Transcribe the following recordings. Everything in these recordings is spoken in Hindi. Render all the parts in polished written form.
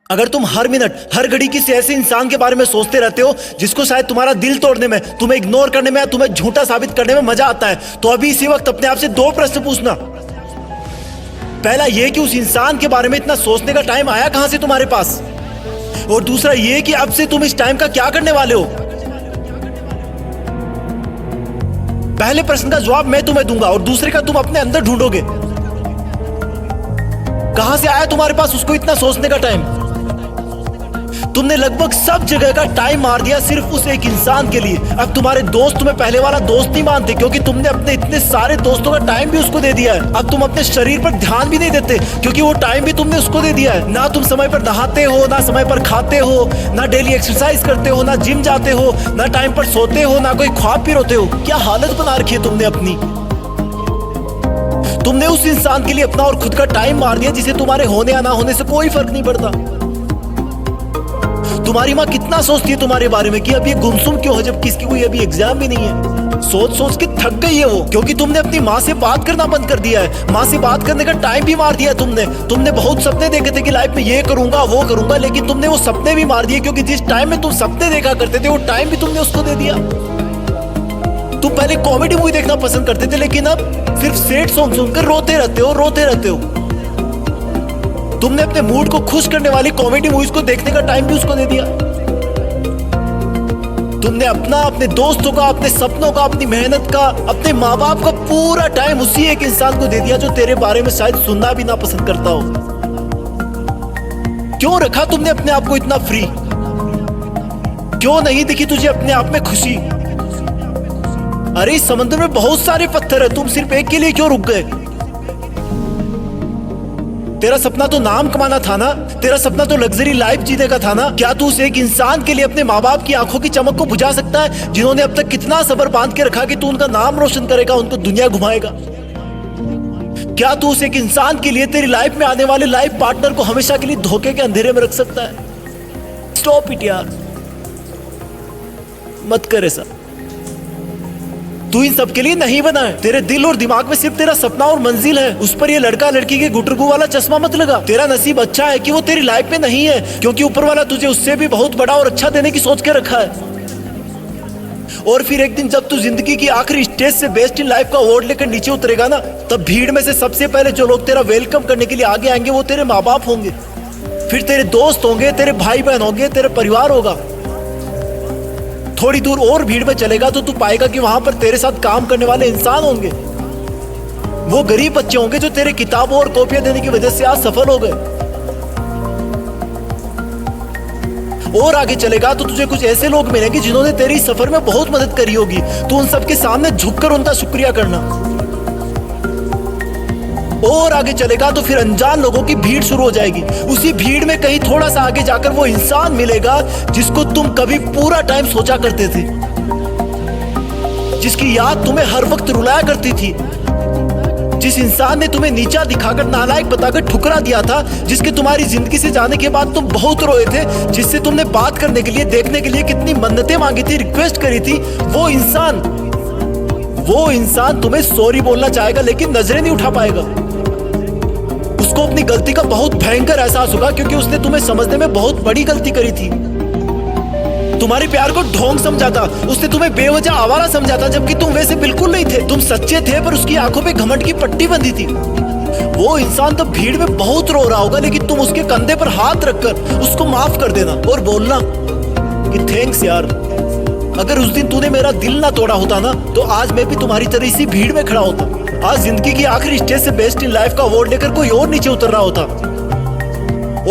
अगर तुम हर मिनट हर घड़ी किसी ऐसे इंसान के बारे में सोचते रहते हो जिसको शायद तुम्हारा दिल तोड़ने में, तुम्हें इग्नोर करने में, तुम्हें झूठा साबित करने में मजा आता है, तो अभी इसी वक्त अपने आप से दो प्रश्न पूछना। पहला ये कि उस इंसान के बारे में इतना सोचने का टाइम आया कहां से तुम्हारे पास, और दूसरा ये कि अब से तुम इस टाइम का क्या करने वाले हो। पहले प्रश्न का जवाब मैं तुम्हें दूंगा और दूसरे का तुम अपने अंदर ढूंढोगे। कहां से आया तुम्हारे पास उसको इतना सोचने का टाइम। तुमने लगभग सब जगह का टाइम मार दिया सिर्फ उस एक इंसान के लिए। अब तुम्हारे दोस्त तुम्हें पहले वाला दोस्त नहीं मानते क्योंकि तुमने अपने इतने सारे दोस्तों का टाइम भी उसको दे दिया है। अब तुम अपने शरीर पर ध्यान भी नहीं देते क्योंकि वो टाइम भी तुमने उसको दे दिया है। ना तुम समय पर नहाते हो, ना समय पर खाते हो, ना डेली एक्सरसाइज करते हो, ना जिम जाते हो, ना टाइम पर सोते हो, ना कोई ख्वाब भी रोते हो। क्या हालत बना रखी है तुमने अपनी। तुमने उस इंसान के लिए अपना और खुद का टाइम मार दिया जिसे तुम्हारे होने या ना होने से कोई फर्क नहीं पड़ता। तुम्हारी माँ कितना सोचती है तुम्हारे बारे में कि अब ये गुमसुम क्यों है जबकि इसकी कोई अभी एग्जाम भी नहीं है। सोच सोच के थक गई है वो, क्योंकि तुमने अपनी माँ से बात करना बंद कर दिया है। माँ से बात करने का टाइम भी मार दिया है तुमने बहुत सपने देखे थे कि लाइफ में ये करूंगा वो करूंगा, लेकिन तुमने वो सपने भी मार दिए क्योंकि जिस टाइम में तुम सपने देखा करते थे वो टाइम भी तुमने उसको दे दिया। तुम पहले कॉमेडी मूवी देखना पसंद करते थे लेकिन अब सिर्फ सैड सॉन्ग सुनकर रोते रहते हो। तुमने अपने मूड को खुश करने वाली कॉमेडी मूवीज को देखने का टाइम भी उसको दे दिया। तुमने अपना, अपने दोस्तों का, अपने सपनों का, अपनी मेहनत का, अपने माँ बाप का पूरा टाइम उसी एक इंसान को दे दिया जो तेरे बारे में शायद सुनना भी ना पसंद करता हो। क्यों रखा तुमने अपने आप को इतना फ्री। क्यों नहीं दिखी तुझे अपने आप में खुशी। अरे इस समुद्र में बहुत सारे पत्थर है, तुम सिर्फ एक के लिए क्यों रुक गए। तेरा सपना तो नाम कमाना था ना, तेरा सपना तो लग्जरी लाइफ जीने का था ना। क्या तू उस एक इंसान के लिए अपने माँ बाप की आंखों की चमक को बुझा सकता है जिन्होंने अब तक कितना सब्र बांध के रखा कि तू उनका नाम रोशन करेगा, उनको दुनिया घुमाएगा। क्या तू उस एक इंसान के लिए तेरी लाइफ में आने वाले लाइफ पार्टनर को हमेशा के लिए धोखे के अंधेरे में रख सकता है। स्टॉप इट यार, मत कर ऐसा। तू इन सब के लिए नहीं बना है। तेरे दिल और दिमाग में सिर्फ तेरा सपना और मंजिल है, उस पर ये लड़का लड़की के गुटरगू वाला चश्मा मत लगा। तेरा नसीब अच्छा है कि वो तेरी लाइफ में नहीं है, क्योंकि ऊपर वाला तुझे उससे भी बहुत बड़ा और अच्छा देने की सोच के रखा है। और फिर एक दिन जब तू जिंदगी की आखिरी स्टेज से बेस्ट इन लाइफ का अवार्ड लेकर नीचे उतरेगा ना, तब भीड़ में से सबसे पहले जो लोग तेरा वेलकम करने के लिए आगे आएंगे वो तेरे माँ बाप होंगे, फिर तेरे दोस्त होंगे, तेरे भाई बहन होंगे, तेरे परिवार होगा। थोड़ी दूर और भीड़ में चलेगा तो तू पाएगा कि वहां पर तेरे साथ काम करने वाले इंसान होंगे। वो गरीब बच्चे होंगे जो तेरे किताबों और कॉपियां देने की वजह से आज सफल हो गए। और आगे चलेगा तो तुझे कुछ ऐसे लोग मिलेंगे जिन्होंने तेरी सफर में बहुत मदद करी होगी। तू उन सबके सामने झुककर उनका शुक्रिया करना। और आगे चलेगा तो फिर अनजान लोगों की भीड़ शुरू हो जाएगी। उसी भीड़ में कहीं थोड़ा सा आगे जाकर वो इंसान मिलेगा जिसको तुम कभी पूरा टाइम सोचा करते थे, जिसकी याद तुम्हें हर वक्त रुलाया करती थी, जिस इंसान ने तुम्हें नीचा दिखाकर, नालायक बताकर ठुकरा दिया था, जिसके तुम्हारी जिंदगी से जाने के बाद तुम बहुत रोए थे, जिससे तुमने बात करने के लिए, देखने के लिए कितनी मन्नतें मांगी थी, रिक्वेस्ट करी थी। वो इंसान तुम्हें सॉरी बोलना चाहेगा लेकिन नजरें नहीं उठा पाएगा। उसको अपनी गलती का बहुत भयंकर एहसास होगा क्योंकि उसने तुम्हें समझने में बहुत बड़ी गलती करी थी। तुम्हारे प्यार को ढोंग समझा था, उसने तुम्हें बेवजह आवारा समझा था, जबकि तुम वैसे बिल्कुल नहीं थे। तुम सच्चे थे पर उसकी आंखों पे घमंड की पट्टी बंधी थी। वो इंसान तो भीड़ में बहुत रो रहा होगा लेकिन तुम उसके कंधे पर हाथ रखकर उसको माफ कर देना और बोलना कि थैंक्स यार, अगर उस दिन तूने मेरा दिल ना तोड़ा होता ना तो आज मैं भी तुम्हारी तरह इसी भीड़ में खड़ा होता। आज जिंदगी की आखिरी स्टेज से बेस्ट इन लाइफ का अवार्ड लेकर कोई और नीचे उतर रहा होता।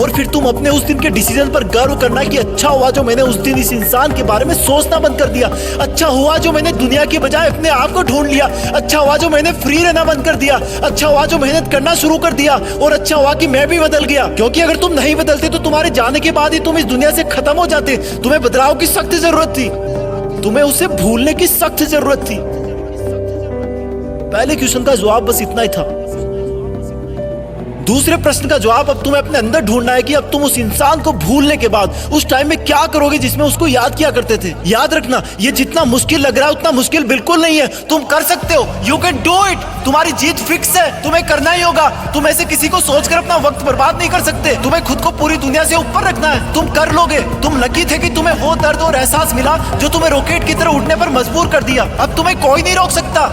और फिर तुम अपने उस दिन के डिसीजन पर गर्व करना कि अच्छा हुआ जो मैंने उस दिन इस इंसान के बारे में सोचना बंद कर दिया। अच्छा हुआ जो मैंने दुनिया की बजाय अपने आप को ढूंढ लिया। अच्छा हुआ जो मैंने फ्री रहना बंद कर दिया। अच्छा हुआ जो मेहनत करना शुरू कर दिया। और अच्छा हुआ कि मैं भी बदल गया, क्योंकि अगर तुम नहीं बदलते तो तुम्हारे जाने के बाद ही तुम इस दुनिया से खत्म हो जाते। तुम्हें बदलाव की सख्त जरूरत थी, तुम्हें उसे भूलने की सख्त जरूरत थी। पहले क्वेश्चन का जवाब बस इतना ही था। दूसरे प्रश्न का जवाब अब तुम्हें अपने अंदर ढूंढना है कि अब तुम उस इंसान को भूलने के बाद उस टाइम में क्या करोगे जिसमें उसको याद किया करते थे। याद रखना, ये जितना मुश्किल लग रहा है उतना मुश्किल बिल्कुल नहीं है। तुम कर सकते हो, यू कैन डू इट। तुम्हारी जीत फिक्स है, तुम्हें करना ही होगा। तुम ऐसे किसी को सोचकर अपना वक्त बर्बाद नहीं कर सकते। तुम्हें खुद को पूरी दुनिया से ऊपर रखना है, तुम कर लोगे। तुम लकी थे कि तुम्हें वो दर्द और एहसास मिला जो तुम्हें रॉकेट की तरह उड़ने पर मजबूर कर दिया। अब तुम्हें कोई नहीं रोक सकता।